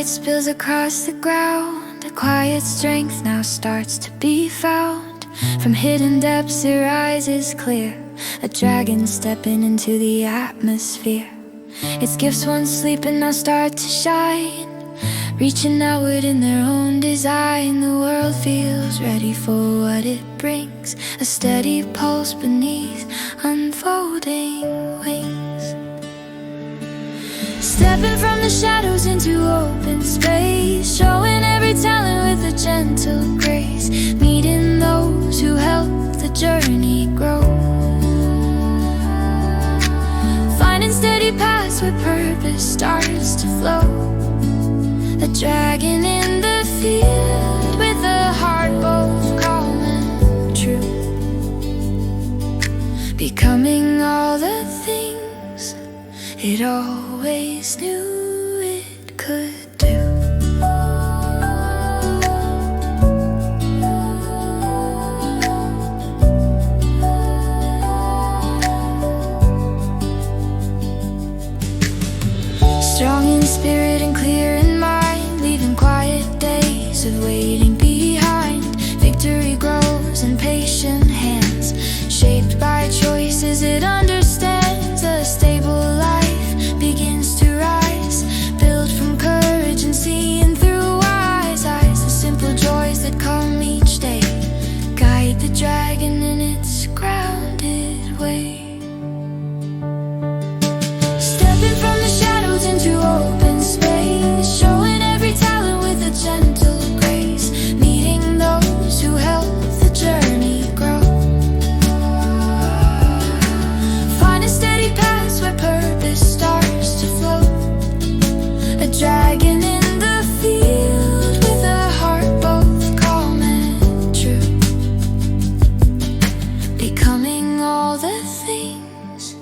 light spills across the ground. A quiet strength now starts to be found. From hidden depths it rises clear, a dragon stepping into the atmosphere. Its gifts once sleeping now start to shine, reaching outward in their own design. The world feels ready for what it brings, a steady pulse beneath unfolding wings. Stepping from the shadows into open space, showing every talent with a gentle grace, meeting those who help the journey grow, finding steady paths where purpose starts to flow. A dragon in the field with a heart both calm and true, becoming all the things it always knew it could do. Strong in spirit and clear in mind, leaving quiet days of waiting behind. Victory grows in patient hands, shaped by choices it understands. A stable life begins to rise, built from courage and seeing through wise eyes. The simple joys that come each day guide the dragon in its grounded way. Stepping from the shadows into open space, showing every talent with a gentle grace, meeting those who help the journey grow, finding steady paths where purpose starts to flow. A dragon in the field with a heart both calm and true, becoming all the things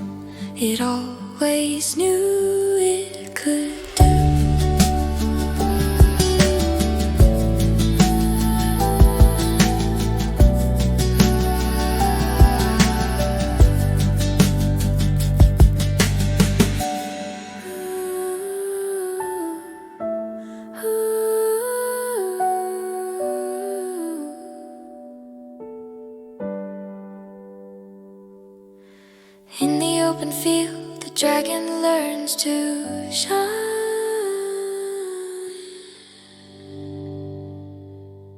it always knew it could do. In the open field, the dragon learns to shine.